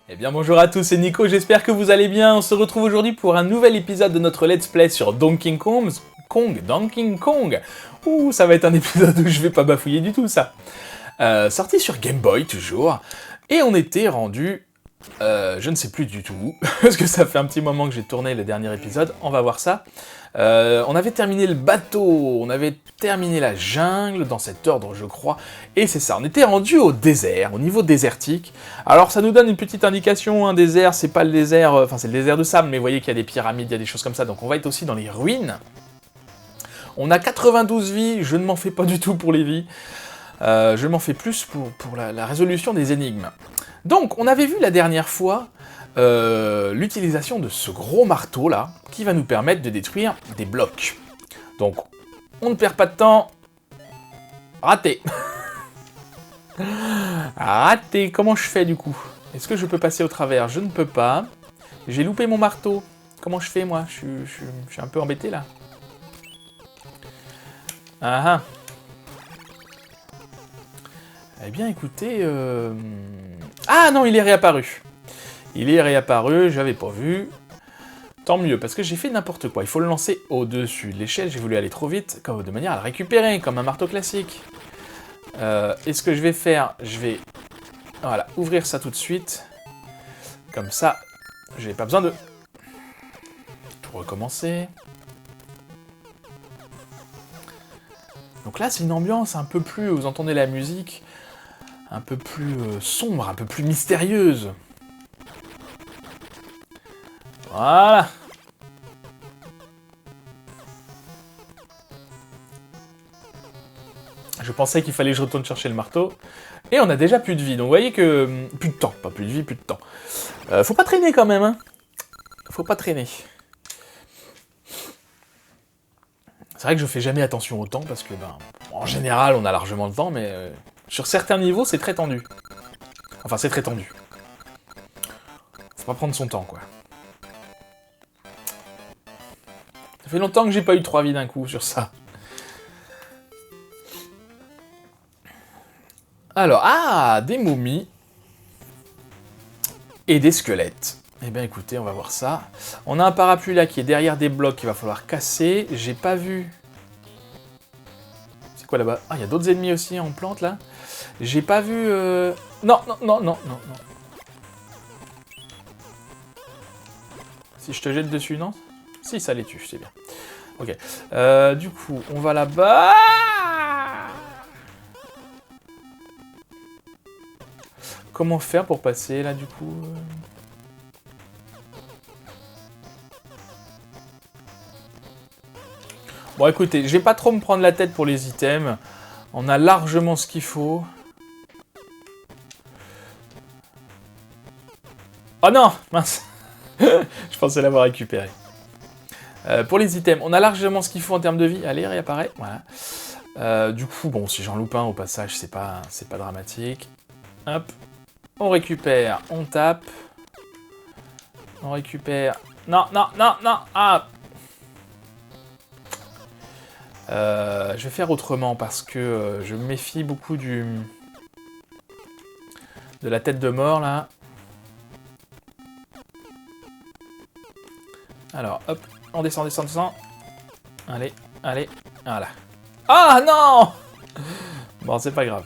Eh bien bonjour à tous, c'est Nico, j'espère que vous allez bien. On se retrouve aujourd'hui pour un nouvel épisode de notre Let's Play sur Donkey Kong. Ouh, ça va être un épisode où je vais pas bafouiller du tout, ça. Sorti sur Game Boy, toujours. Et on était rendu... je ne sais plus du tout, parce que ça fait un petit moment que j'ai tourné le dernier épisode. On va voir ça. On avait terminé le bateau, on avait terminé la jungle, dans cet ordre je crois, et c'est ça, on était rendu au désert, au niveau désertique. Alors ça nous donne une petite indication, un désert, c'est pas le désert, enfin c'est le désert de sable, mais vous voyez qu'il y a des pyramides, il y a des choses comme ça, donc on va être aussi dans les ruines. On a 92 vies, je ne m'en fais pas du tout pour les vies, je m'en fais plus pour la résolution des énigmes. Donc on avait vu la dernière fois l'utilisation de ce gros marteau là, qui va nous permettre de détruire des blocs. Donc, on ne perd pas de temps. Raté. Raté. Comment je fais du coup? Est-ce que je peux passer au travers? Je ne peux pas. J'ai loupé mon marteau. Comment je fais moi? Je suis un peu embêté là. Ah ah. Eh bien écoutez... Ah non, il est réapparu. Il est réapparu, j'avais pas vu. Tant mieux, parce que j'ai fait n'importe quoi. Il faut le lancer au-dessus de l'échelle, j'ai voulu aller trop vite, de manière à le récupérer, comme un marteau classique. Et ce que je vais faire, je vais... Voilà, ouvrir ça tout de suite. Comme ça, j'ai pas besoin de... tout recommencer. Donc là, c'est une ambiance un peu plus... Vous entendez la musique un peu plus sombre, un peu plus mystérieuse. Voilà. Je pensais qu'il fallait que je retourne chercher le marteau. Et on a déjà plus de vie. Donc vous voyez que... Plus de temps. Pas plus de vie, plus de temps. Faut pas traîner quand même, hein. Faut pas traîner. C'est vrai que je fais jamais attention au temps parce que, en général, on a largement le temps, mais sur certains niveaux, c'est très tendu. Enfin, c'est très tendu. Faut pas prendre son temps, quoi. Ça fait longtemps que j'ai pas eu 3 vies d'un coup sur ça. Alors, ah, des momies. Et des squelettes. Eh bien écoutez, on va voir ça. On a un parapluie là qui est derrière des blocs qu'il va falloir casser. J'ai pas vu... C'est quoi là-bas? Ah, il y a d'autres ennemis aussi en plante là. J'ai pas vu... Non, non, non, non, non, non. Si je te jette dessus, non? Si, ça les tue, c'est bien. Ok. Du coup, on va là-bas. Comment faire pour passer là du coup? Bon écoutez, je vais pas trop me prendre la tête pour les items. On a largement ce qu'il faut. Oh non, mince. Je pensais l'avoir récupéré. Pour les items, on a largement ce qu'il faut en termes de vie. Allez, réapparaît. Voilà. Du coup, bon, si j'en loupe un au passage, c'est pas dramatique. Hop. On récupère, on tape. On récupère... Non, non, non, non. Ah. Je vais faire autrement parce que je me méfie beaucoup de la tête de mort, là. Alors, hop. On descend, descend, descend. Allez, allez. Voilà. Ah, non! Bon, c'est pas grave.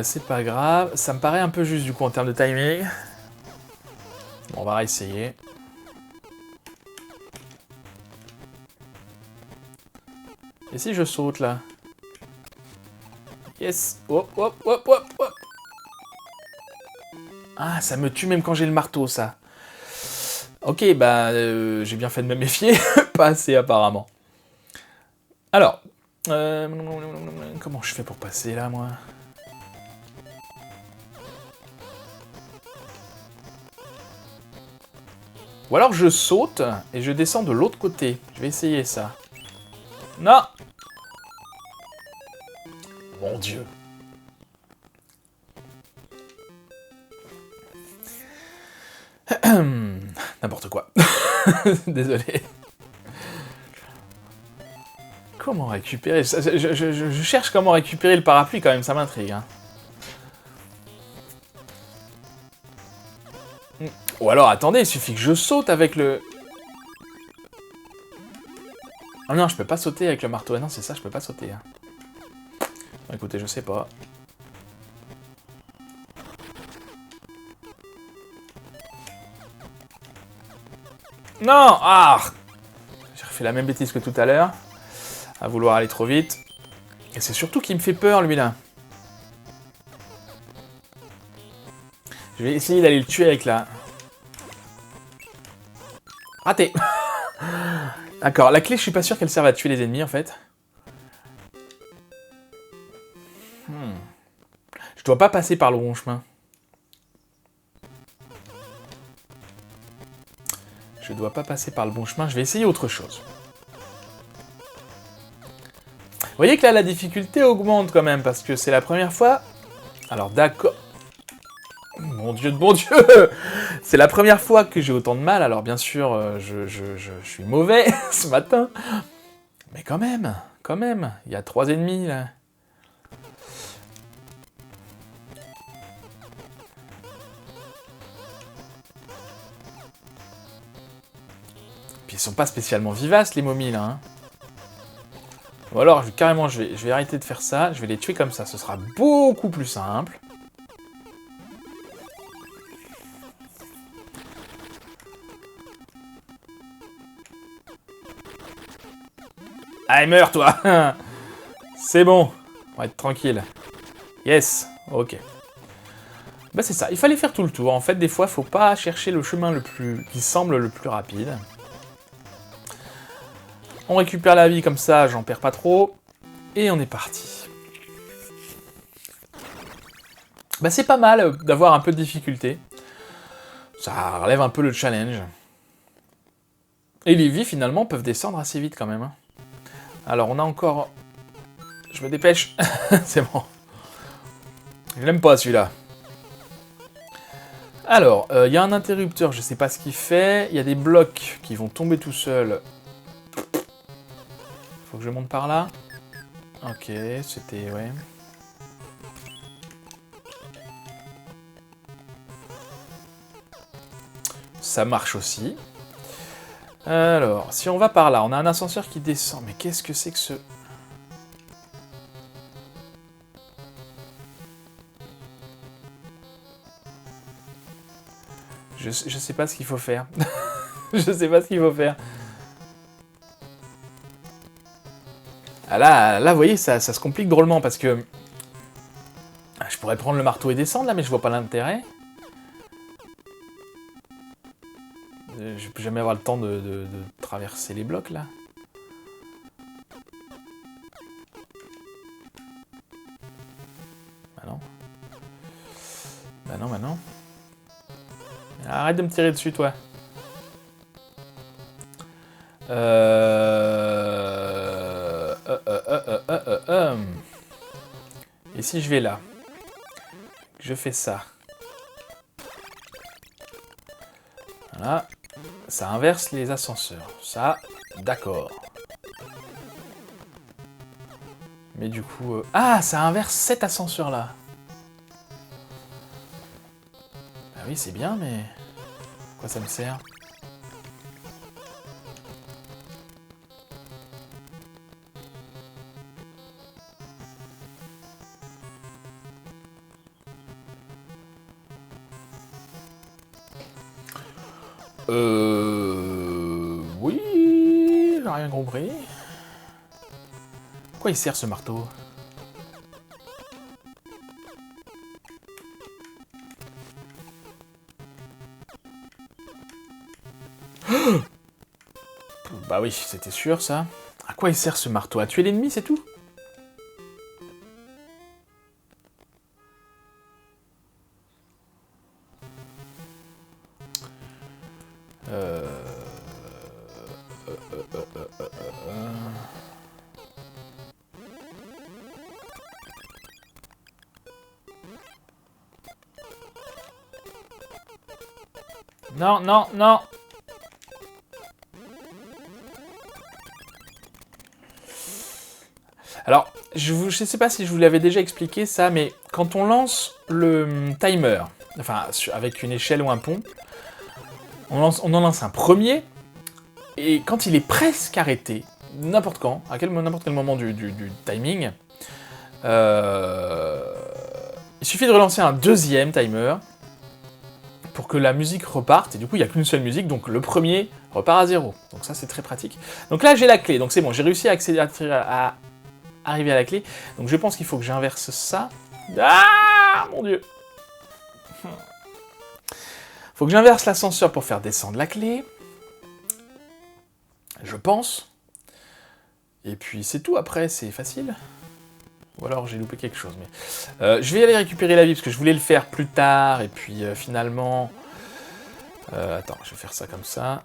C'est pas grave. Ça me paraît un peu juste, du coup, en termes de timing. Bon, on va réessayer. Et si je saute, là? Yes! Hop, hop, hop, hop, hop! Ah, ça me tue même quand j'ai le marteau, ça. Ok, bah, j'ai bien fait de me méfier. Pas assez, apparemment. Alors, comment je fais pour passer, là, moi? Ou alors je saute et je descends de l'autre côté. Je vais essayer ça. Non! Mon Dieu. N'importe quoi. Désolé. Comment récupérer... Je cherche comment récupérer le parapluie quand même, ça m'intrigue. Hein. Ou alors, attendez, il suffit que je saute avec le... Ah non, je peux pas sauter avec le marteau. Ah non, c'est ça, je peux pas sauter. Hein. Bon, écoutez, je sais pas. Non! Ah! J'ai refait la même bêtise que tout à l'heure. À vouloir aller trop vite. Et c'est surtout qu'il me fait peur, lui, là. Je vais essayer d'aller le tuer avec la... Raté. D'accord, la clé, je suis pas sûr qu'elle serve à tuer les ennemis, en fait. Je dois pas passer par le bon chemin. Je dois pas passer par le bon chemin, je vais essayer autre chose. Vous voyez que là, la difficulté augmente quand même, parce que c'est la première fois... Alors, d'accord... Mon Dieu de bon Dieu! C'est la première fois que j'ai autant de mal, alors bien sûr, je suis mauvais ce matin. Mais quand même, il y a 3 ennemis, là. Puis ils sont pas spécialement vivaces, les momies, là. Hein. Ou alors, carrément, je vais arrêter de faire ça, je vais les tuer comme ça, ce sera beaucoup plus simple. Allez, meurs, toi. C'est bon, on va être tranquille. Yes, ok. Bah c'est ça, il fallait faire tout le tour. En fait, des fois, faut pas chercher le chemin qui semble le plus rapide. On récupère la vie comme ça, j'en perds pas trop. Et on est parti. Bah c'est pas mal d'avoir un peu de difficulté. Ça relève un peu le challenge. Et les vies, finalement, peuvent descendre assez vite quand même. Hein. Alors, on a encore... Je me dépêche. C'est bon. Je l'aime pas, celui-là. Alors, il y a un interrupteur, je sais pas ce qu'il fait. Il y a des blocs qui vont tomber tout seuls. Faut que je monte par là. Ok, c'était... ouais. Ça marche aussi. Alors, si on va par là, on a un ascenseur qui descend. Mais qu'est-ce que c'est que ce... Je sais pas ce qu'il faut faire. Je sais pas ce qu'il faut faire. Ah là, vous voyez, ça se complique drôlement parce que... Je pourrais prendre le marteau et descendre là, mais je vois pas l'intérêt. Je peux jamais avoir le temps de traverser les blocs là. Bah non. Bah non, bah non. Arrête de me tirer dessus, toi. Et si je vais là, je fais ça. Voilà. Ça inverse les ascenseurs. Ça, d'accord. Mais du coup... Ah, ça inverse cet ascenseur-là. Bah oui, c'est bien, mais... Quoi ça me sert? Oui... J'ai rien compris. Quoi il sert ce marteau? Bah oui, c'était sûr ça. À quoi il sert ce marteau? À tuer l'ennemi, c'est tout? Non, non, non. Alors, je sais pas si je vous l'avais déjà expliqué ça, mais quand on lance le timer, enfin avec une échelle ou un pont, on en lance un premier, et quand il est presque arrêté, n'importe quand, à n'importe quel moment du timing, il suffit de relancer un deuxième timer pour que la musique reparte, et du coup il n'y a qu'une seule musique, donc le premier repart à 0. Donc ça c'est très pratique. Donc là j'ai la clé, donc c'est bon, j'ai réussi à arriver à la clé, donc je pense qu'il faut que j'inverse ça. Ah mon dieu! Faut que j'inverse l'ascenseur pour faire descendre la clé. Je pense. Et puis c'est tout, après c'est facile. Ou alors j'ai loupé quelque chose, mais... je vais aller récupérer la vie, parce que je voulais le faire plus tard, et puis finalement... attends, je vais faire ça comme ça.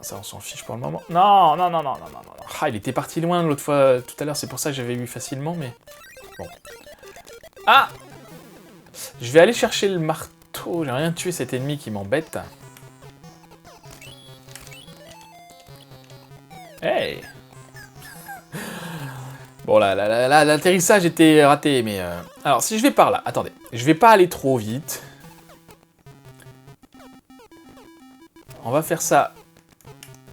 Ça, on s'en fiche pour le moment. Non, non, non, non, non, non, non. Ah, il était parti loin l'autre fois, tout à l'heure, c'est pour ça que j'avais eu facilement, mais... Bon. Ah! Je vais aller chercher le marteau, j'ai rien tué cet ennemi qui m'embête. Hey! Bon, là, l'atterrissage était raté, mais... Alors, si je vais par là, attendez. Je vais pas aller trop vite. On va faire ça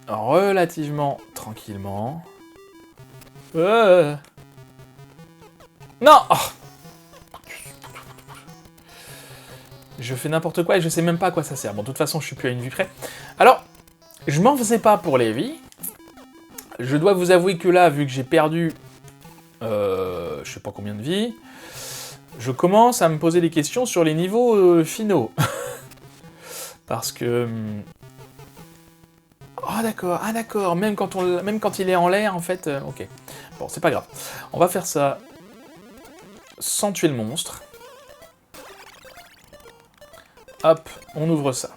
relativement tranquillement. Non! Oh, je fais n'importe quoi et je sais même pas à quoi ça sert. Bon, de toute façon, je suis plus à une vie près. Alors, je m'en faisais pas pour les vies. Je dois vous avouer que là, vu que j'ai perdu... je sais pas combien de vies, je commence à me poser des questions sur les niveaux finaux. Parce que... Oh d'accord, ah d'accord, même quand il est en l'air, en fait, ok. Bon, c'est pas grave. On va faire ça sans tuer le monstre. Hop, on ouvre ça.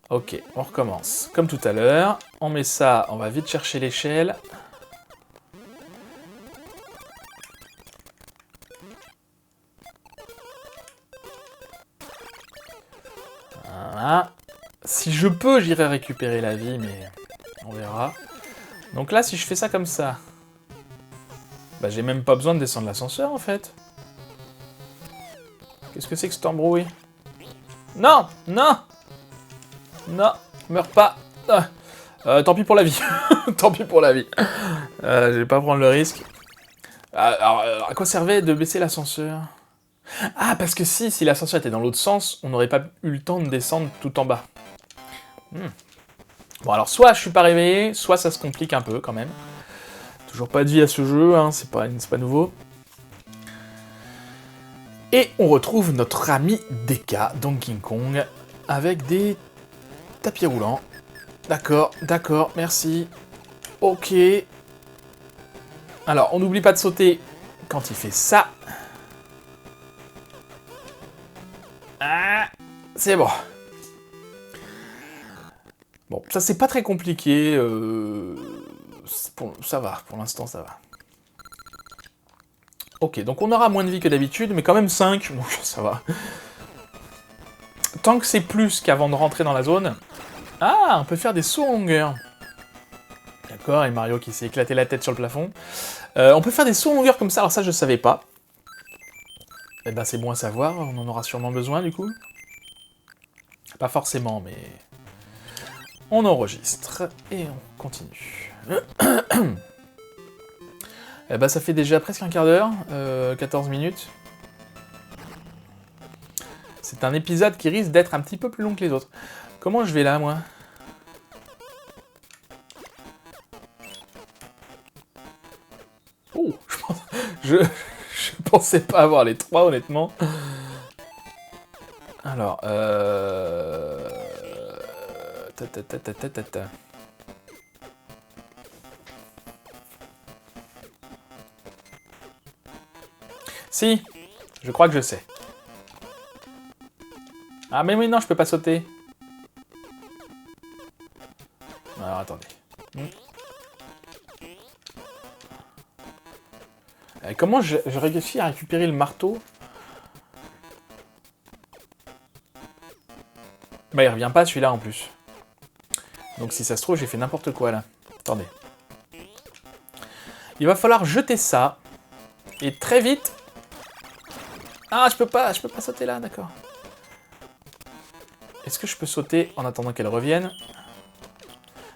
Ok, on recommence. Comme tout à l'heure, on met ça, on va vite chercher l'échelle. Voilà. Si je peux, j'irai récupérer la vie, mais on verra. Donc là, si je fais ça comme ça, bah j'ai même pas besoin de descendre l'ascenseur, en fait. Qu'est-ce que c'est que cet embrouille? Non! Non! Non! Meurs pas! Tant pis pour la vie. Tant pis pour la vie. Je vais pas prendre le risque. Alors, à quoi servait de baisser l'ascenseur? Ah, parce que si l'ascenseur était dans l'autre sens, on n'aurait pas eu le temps de descendre tout en bas. Bon, alors soit je suis pas réveillé, soit ça se complique un peu quand même. Toujours pas de vie à ce jeu, hein, c'est pas nouveau. Et on retrouve notre ami Deka, Donkey Kong, avec des tapis roulants. D'accord, d'accord, merci. Ok. Alors, on n'oublie pas de sauter quand il fait ça. Ah, c'est bon. Bon, ça c'est pas très compliqué. Ça va, pour l'instant ça va. Ok, donc on aura moins de vie que d'habitude, mais quand même 5, donc ça va. Tant que c'est plus qu'avant de rentrer dans la zone... Ah, on peut faire des sauts en longueur. D'accord, et Mario qui s'est éclaté la tête sur le plafond. On peut faire des sauts en longueur comme ça, alors ça je savais pas. Eh ben c'est bon à savoir, on en aura sûrement besoin du coup. Pas forcément, mais... On enregistre, et on continue. Eh ben ça fait déjà presque un quart d'heure, 14 minutes. C'est un épisode qui risque d'être un petit peu plus long que les autres. Comment je vais là, moi? Oh, je pensais pas avoir les trois, honnêtement. Alors, Si, je crois que je sais. Ah mais oui, non, je peux pas sauter. Alors, attendez. Comment je réussis à récupérer le marteau? Bah, il revient pas celui-là en plus. Donc si ça se trouve, j'ai fait n'importe quoi là. Attendez. Il va falloir jeter ça. Et très vite. Ah, je peux pas sauter là, d'accord. Est-ce que je peux sauter en attendant qu'elle revienne?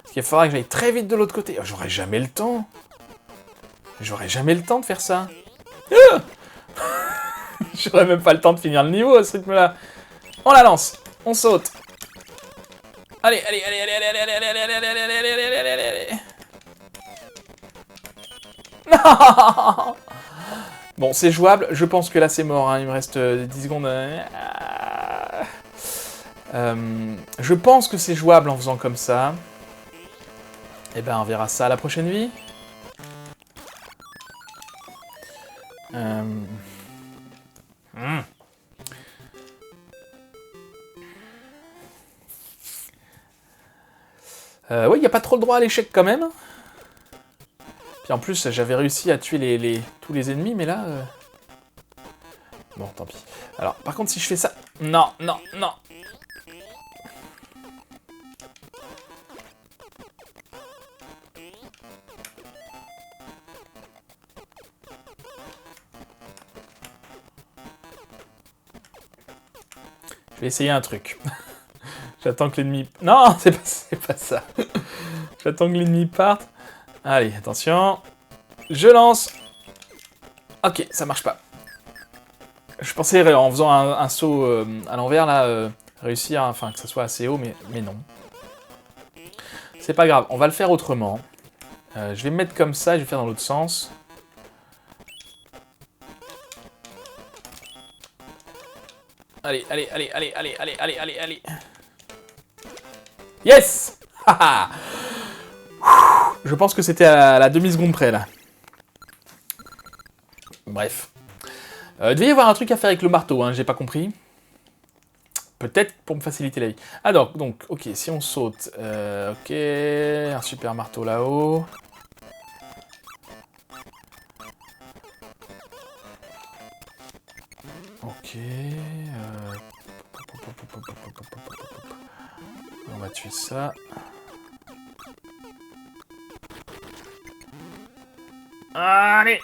Parce qu'il faudra que j'aille très vite de l'autre côté. Oh, j'aurai jamais le temps. J'aurai jamais le temps de faire ça. Ah j'aurai même pas le temps de finir le niveau à ce rythme-là. On la lance. On saute. Allez, allez, allez, allez, allez, allez, allez, allez, allez, allez, allez, allez, allez, allez, allez, allez. Non. Bon, c'est jouable. Je pense que là, c'est mort. Hein. Il me reste 10 secondes. Je pense que c'est jouable en faisant comme ça. Eh ben, on verra ça à la prochaine vie. Ouais, il n'y a pas trop le droit à l'échec quand même. Puis en plus, j'avais réussi à tuer tous les ennemis, mais là... Bon, tant pis. Alors, par contre, si je fais ça... Non, non, non. Je vais essayer un truc. J'attends que l'ennemi... Non, c'est pas ça. J'attends que l'ennemi parte. Allez, attention. Je lance. Ok, ça marche pas. Je pensais, en faisant un saut à l'envers, là, réussir, enfin, que ça soit assez haut, mais non. C'est pas grave, on va le faire autrement. Je vais me mettre comme ça, je vais faire dans l'autre sens. Allez, allez, allez, allez, allez, allez, allez, allez, allez. Yes. Je pense que c'était à la demi-seconde près, là. Bref. Il devait y avoir un truc à faire avec le marteau, hein, j'ai pas compris. Peut-être pour me faciliter la vie. Ah donc, ok, si on saute... ok, un super marteau là-haut. Ok... On va tuer ça. Allez.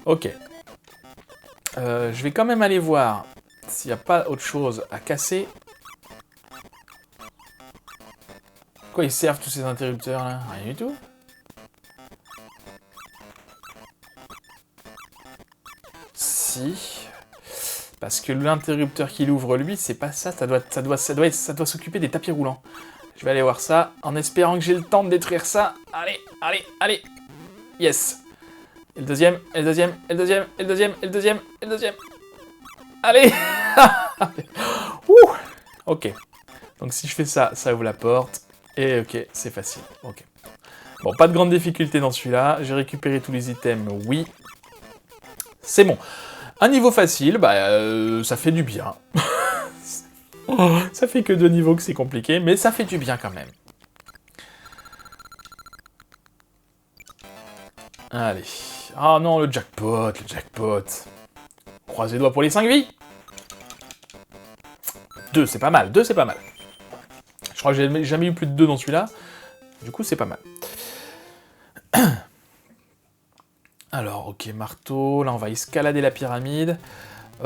Ok. Je vais quand même aller voir s'il n'y a pas autre chose à casser. Quoi, ils servent tous ces interrupteurs là? Rien du tout. Si. Parce que l'interrupteur qu'il ouvre lui, c'est pas ça. Ça doit s'occuper des tapis roulants. Je vais aller voir ça en espérant que j'ai le temps de détruire ça. Allez, allez, allez. Yes. Et le deuxième, et le deuxième, et le deuxième, et le deuxième, et le deuxième, et le deuxième. Allez. Ouh. Ok. Donc si je fais ça, ça ouvre la porte. Et ok, c'est facile. Ok. Bon, pas de grande difficulté dans celui-là. J'ai récupéré tous les items, oui. C'est bon. Un niveau facile, bah, ça fait du bien. Ça fait que 2 niveaux que c'est compliqué, mais ça fait du bien quand même. Allez. Ah non, le jackpot, le jackpot. Croisez les doigts pour les 5 vies. 2, c'est pas mal, 2, c'est pas mal. Je crois que j'ai jamais eu plus de 2 dans celui-là. Du coup, c'est pas mal. Alors, ok, marteau. Là, on va escalader la pyramide. À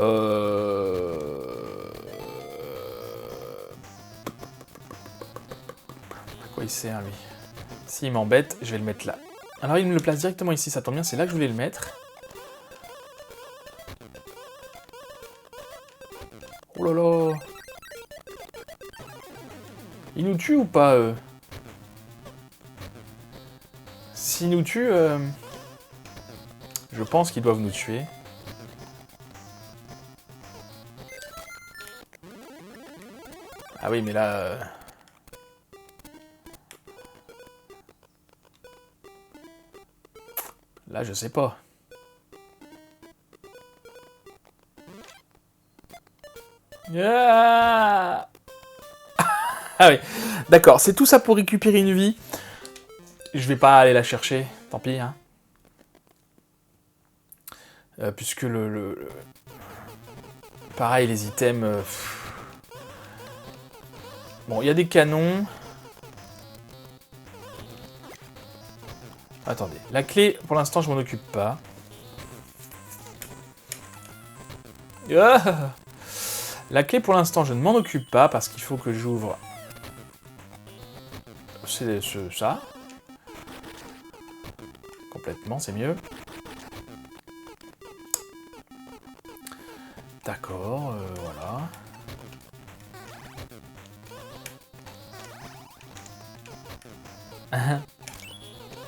quoi il sert, lui? S'il m'embête, je vais le mettre là. Alors, il me le place directement ici, ça tombe bien, c'est là que je voulais le mettre. Oh là là! Il nous tue ou pas, S'il nous tue, je pense qu'ils doivent nous tuer. Ah oui, mais là... Là, je sais pas. Ah, ah oui, d'accord, c'est tout ça pour récupérer une vie. Je vais pas aller la chercher, tant pis, hein. Puisque pareil, les items... Bon, il y a des canons. Attendez, la clé, pour l'instant, je m'en occupe pas. Ah, la clé, pour l'instant, je ne m'en occupe pas parce qu'il faut que j'ouvre... C'est ça. Complètement, c'est mieux. D'accord, voilà.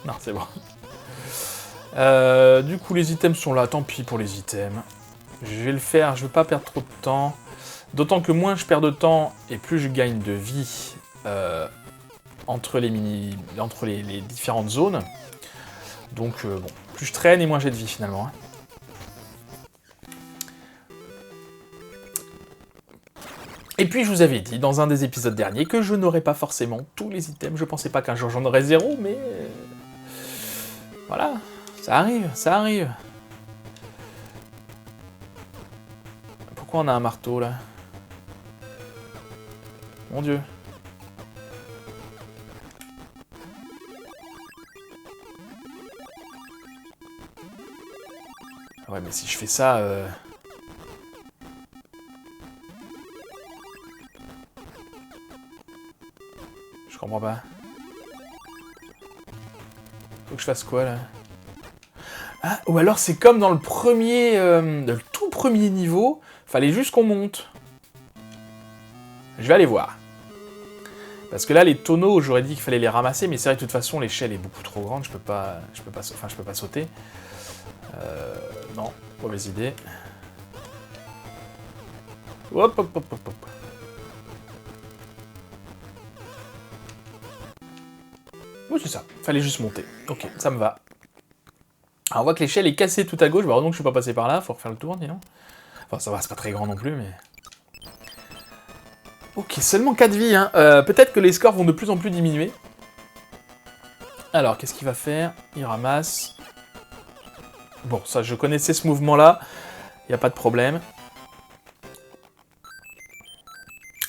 Non, c'est bon. Du coup, les items sont là. Tant pis pour les items. Je vais le faire. Je veux pas perdre trop de temps. D'autant que moins je perds de temps et plus je gagne de vie entre les différentes zones. Donc, bon, plus je traîne et moins j'ai de vie finalement. Hein. Et puis je vous avais dit dans un des épisodes derniers que je n'aurais pas forcément tous les items. Je pensais pas qu'un jour j'en aurais 0, mais... Voilà, ça arrive, ça arrive. Pourquoi on a un marteau là? Mon Dieu. Ouais, mais si je fais ça... Je comprends pas. Faut que je fasse quoi, là? Ah, ou alors c'est comme dans le premier... le tout premier niveau, fallait juste qu'on monte. Je vais aller voir. Parce que là, les tonneaux, j'aurais dit qu'il fallait les ramasser, mais c'est vrai que de toute façon, l'échelle est beaucoup trop grande, je peux pas sauter. Non, mauvaise idée. Hop, hop, hop, hop, hop. Oui, c'est ça. Fallait juste monter. Ok, ça me va. Alors, on voit que l'échelle est cassée tout à gauche. Bah, donc, je suis pas passé par là. Faut refaire le tour, dis donc. Enfin, ça va, c'est pas très grand non plus, mais... Ok, seulement 4 vies, hein. Peut-être que les scores vont de plus en plus diminuer. Alors, qu'est-ce qu'il va faire? Il ramasse... Bon, ça, je connaissais ce mouvement-là. Il n'y a pas de problème.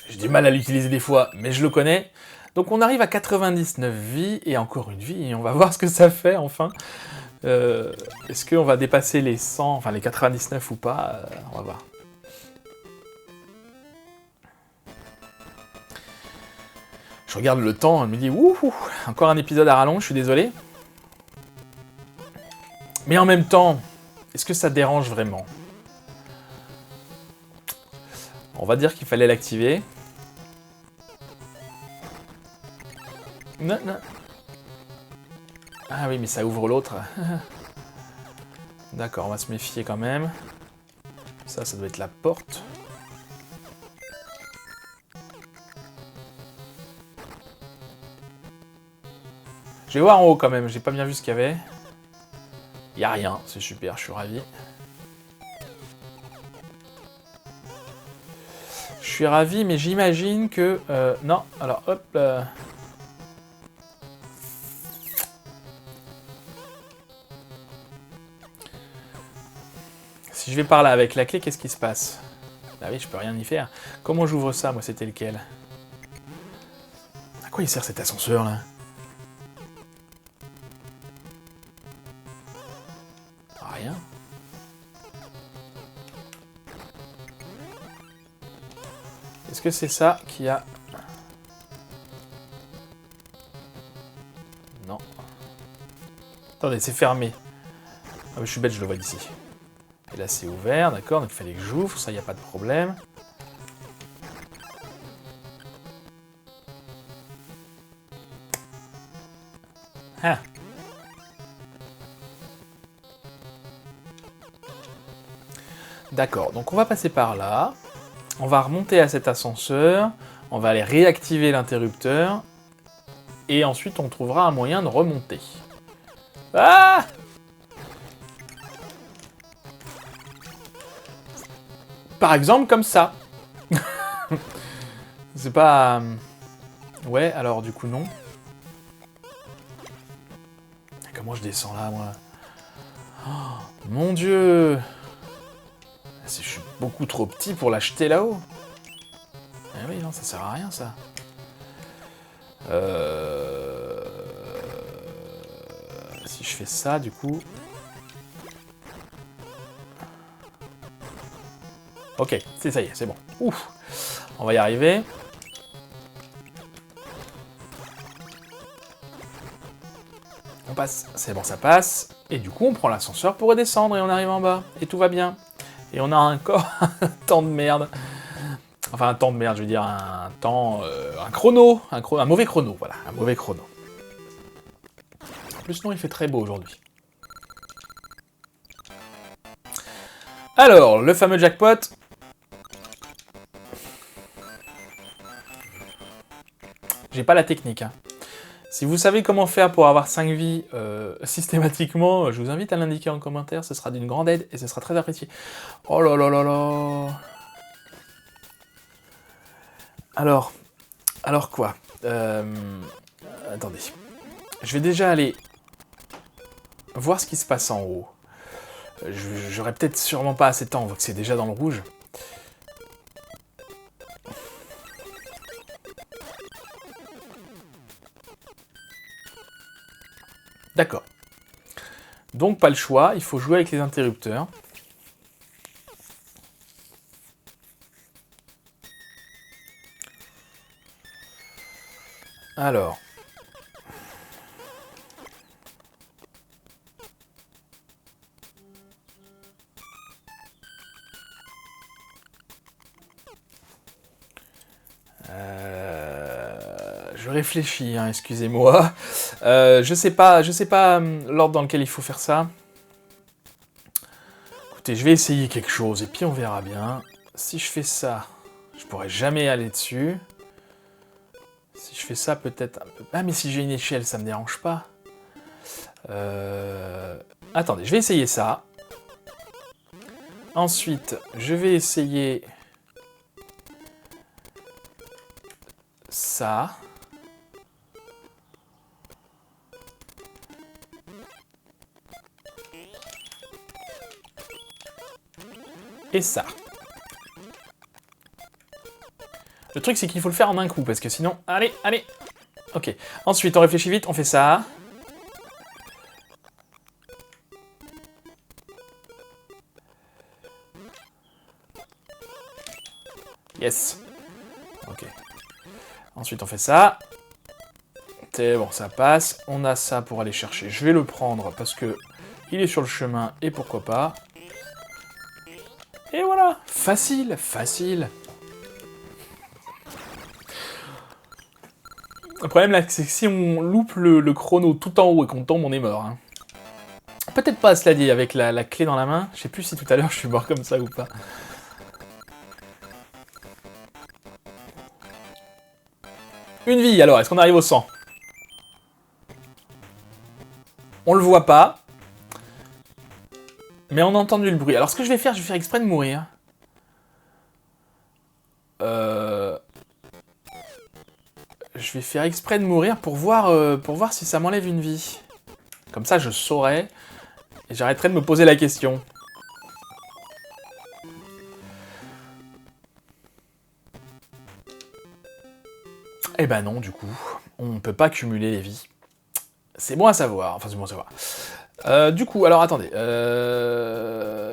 J'ai du mal à l'utiliser des fois, mais je le connais. Donc, on arrive à 99 vies, et encore une vie, et on va voir ce que ça fait, enfin. Est-ce qu'on va dépasser les 100, enfin les 99 ou pas? On va voir. Je regarde le temps, je me dis, wouhou, encore un épisode à rallonge, je suis désolé. Mais en même temps, est-ce que ça dérange vraiment? On va dire qu'il fallait l'activer. Non, non. Ah oui, mais ça ouvre l'autre. D'accord, on va se méfier quand même. Ça doit être la porte. Je vais voir en haut quand même, j'ai pas bien vu ce qu'il y avait. Il n'y a rien, c'est super, je suis ravi. Je suis ravi, mais j'imagine que... non, alors hop... Si je vais par là avec la clé, qu'est-ce qui se passe? Bah oui, je peux rien y faire. Comment j'ouvre ça, moi, c'était lequel? À quoi il sert cet ascenseur, là? Rien. Est-ce que c'est ça qui a... Non. Attendez, c'est fermé. Ah mais je suis bête, je le vois d'ici. Et là, c'est ouvert, d'accord, donc il fallait que j'ouvre, ça, il n'y a pas de problème. Ah. D'accord, donc on va passer par là. On va remonter à cet ascenseur. On va aller réactiver l'interrupteur. Et ensuite, on trouvera un moyen de remonter. Ah! Par exemple, comme ça. C'est pas... Ouais, alors du coup, non. Comment je descends là, moi? Oh, mon Dieu! Je suis beaucoup trop petit pour l'acheter là-haut. Eh oui, non, ça sert à rien, ça. Si je fais ça, du coup... Ok, ça y est, c'est bon. Ouf, on va y arriver. On passe, c'est bon, ça passe. Et du coup, on prend l'ascenseur pour redescendre et on arrive en bas. Et tout va bien. Et on a encore un temps de merde. Enfin, un temps de merde, je veux dire un temps... un chrono. Un mauvais chrono, voilà. Un mauvais chrono. En plus, non, il fait très beau aujourd'hui. Alors, le fameux jackpot. J'ai pas la technique, hein. Si vous savez comment faire pour avoir 5 vies systématiquement, je vous invite à l'indiquer en commentaire, ce sera d'une grande aide et ce sera très apprécié. Oh là là là là. Alors quoi attendez. Je vais déjà aller voir ce qui se passe en haut. J'aurais peut-être sûrement pas assez de temps, on voit que c'est déjà dans le rouge. D'accord. Donc pas le choix, il faut jouer avec les interrupteurs. Alors. Je réfléchis, hein, excusez-moi. Je sais pas l'ordre dans lequel il faut faire ça. Écoutez, je vais essayer quelque chose et puis on verra bien. Si je fais ça, je pourrais jamais aller dessus. Si je fais ça, peut-être un peu... Ah, mais si j'ai une échelle, ça me dérange pas. Attendez, je vais essayer ça. Ensuite, je vais essayer... ça. Et ça. Le truc, c'est qu'il faut le faire en un coup, parce que sinon... Allez, allez. Ok. Ensuite, on réfléchit vite, on fait ça. Yes. Ok. Ensuite, on fait ça. C'est bon, ça passe. On a ça pour aller chercher. Je vais le prendre, parce que il est sur le chemin, et pourquoi pas. Et voilà. Facile, facile. Le problème là, c'est que si on loupe le chrono tout en haut et qu'on tombe, on est mort. Hein. Peut-être pas, cela dit, avec la clé dans la main. Je sais plus si tout à l'heure je suis mort comme ça ou pas. Une vie, alors, est-ce qu'on arrive au 100? On le voit pas. Mais on a entendu le bruit. Alors ce que je vais faire exprès de mourir. Je vais faire exprès de mourir pour voir si ça m'enlève une vie. Comme ça, je saurai. Et j'arrêterai de me poser la question. Eh ben non, du coup. On ne peut pas cumuler les vies. C'est bon à savoir. Enfin, c'est bon à savoir. Du coup, alors attendez.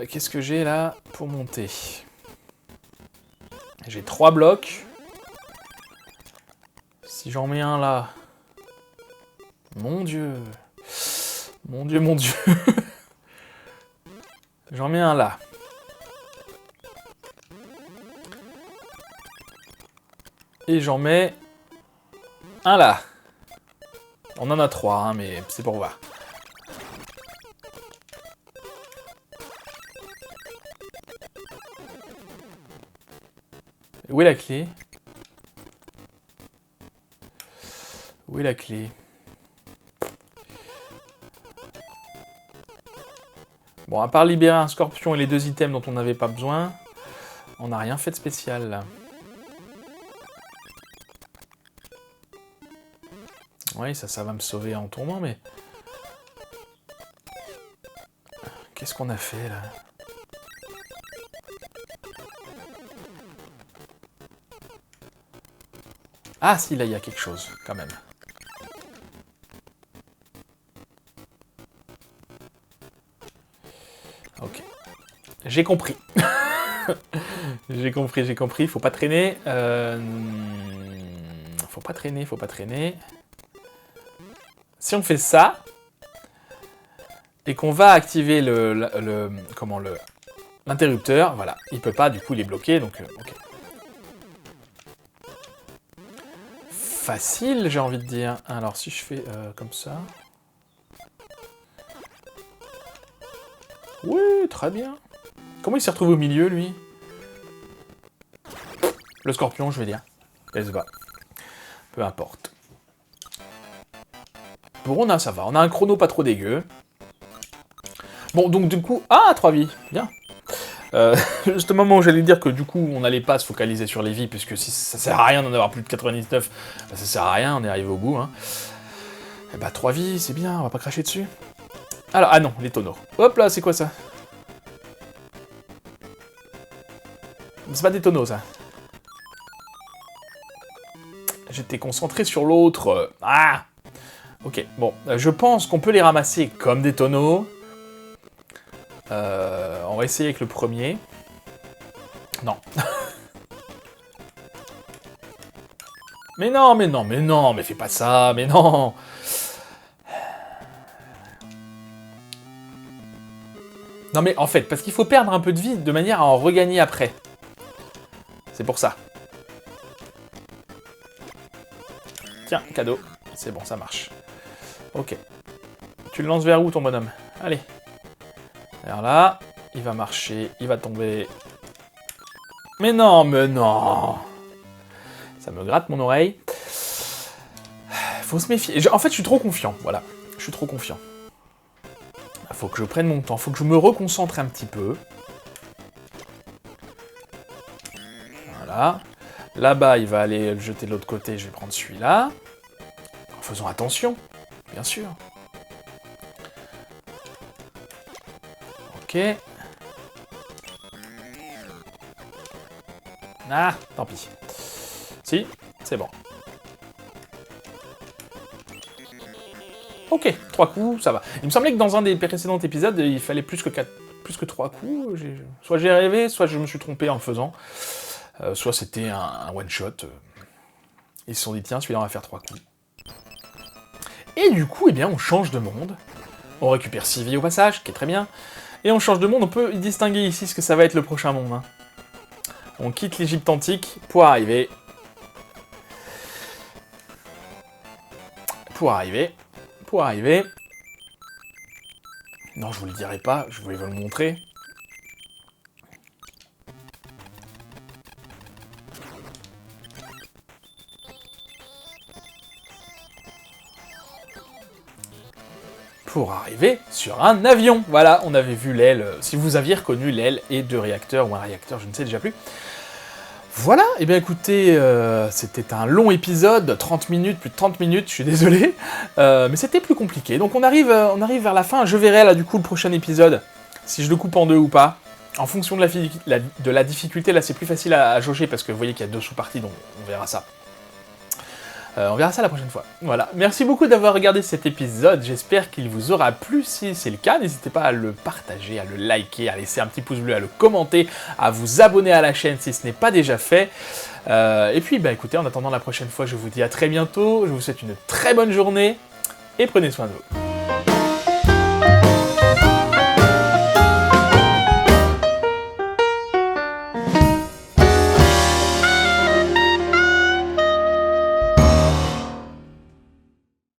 Qu'est-ce que j'ai là pour monter? J'ai 3 blocs. Si j'en mets un là... Mon Dieu. Mon Dieu, mon Dieu. J'en mets un là. Et j'en mets un là. On en a 3, hein, mais c'est pour voir. Où est la clé? Où est la clé? Bon, à part libérer un scorpion et les 2 items dont on n'avait pas besoin, on n'a rien fait de spécial, là. Oui, ça va me sauver en tournant, mais... Qu'est-ce qu'on a fait, là? Ah si, là, il y a quelque chose, quand même. Ok. J'ai compris. J'ai compris. Faut pas traîner. Faut pas traîner. Si on fait ça, et qu'on va activer l'interrupteur, voilà. Il peut pas, du coup, il est bloqué, donc ok. Facile, j'ai envie de dire. Alors, si je fais comme ça... Oui, très bien. Comment il s'est retrouvé au milieu, lui? Le scorpion, je vais dire. Elle se bat. Peu importe. Bon, ça va. On a un chrono pas trop dégueu. Bon, donc du coup... Ah, 3 vies. Bien. Juste au moment où j'allais dire que du coup, on n'allait pas se focaliser sur les vies, puisque si ça sert à rien d'en avoir plus de 99, bah, ça sert à rien, on est arrivé au bout. Hein. Et bah, 3 vies, c'est bien, on va pas cracher dessus. Alors, ah non, les tonneaux. Hop là, c'est quoi ça? C'est pas des tonneaux, ça. J'étais concentré sur l'autre. Ah! Ok, bon, je pense qu'on peut les ramasser comme des tonneaux. On va essayer avec le premier. Non. Mais non, mais fais pas ça, mais non. Non mais en fait, parce qu'il faut perdre un peu de vie de manière à en regagner après. C'est pour ça. Tiens, cadeau. C'est bon, ça marche. Ok. Tu le lances vers où, ton bonhomme? Allez. Vers là. Il va marcher. Il va tomber. Mais non, mais non. Ça me gratte mon oreille. Faut se méfier. En fait, je suis trop confiant. Voilà. Je suis trop confiant. Faut que je prenne mon temps. Faut que je me reconcentre un petit peu. Voilà. Là-bas, il va aller le jeter de l'autre côté. Je vais prendre celui-là. En faisant attention, bien sûr. Ok. Ah, tant pis. Si, c'est bon. Ok, 3 coups, ça va. Il me semblait que dans un des précédents épisodes, il fallait plus que 3 coups. Soit j'ai rêvé, soit je me suis trompé en le faisant. Soit c'était un one-shot. Ils se sont dit, tiens, celui-là, on va faire 3 coups. Et du coup, eh bien, on change de monde. On récupère 6 vies au passage, qui est très bien. Et on change de monde, on peut distinguer ici ce que ça va être le prochain monde. Hein. On quitte l'Égypte antique pour arriver... Non, je vous le dirai pas, je voulais vous le montrer. Pour arriver sur un avion. Voilà, on avait vu l'aile, si vous aviez reconnu l'aile et 2 réacteurs, ou un réacteur, je ne sais déjà plus. Voilà, et bien écoutez, c'était un long épisode, 30 minutes, plus de 30 minutes, je suis désolé, mais c'était plus compliqué. Donc on arrive vers la fin, je verrai là du coup le prochain épisode, si je le coupe en 2 ou pas. En fonction de la difficulté, là c'est plus facile à jauger, parce que vous voyez qu'il y a 2 sous-parties, donc on verra ça. On verra ça la prochaine fois. Voilà, merci beaucoup d'avoir regardé cet épisode, j'espère qu'il vous aura plu. Si c'est le cas, n'hésitez pas à le partager, à le liker, à laisser un petit pouce bleu, à le commenter, à vous abonner à la chaîne si ce n'est pas déjà fait. Et puis, bah écoutez, en attendant la prochaine fois, je vous dis à très bientôt, je vous souhaite une très bonne journée, et prenez soin de vous.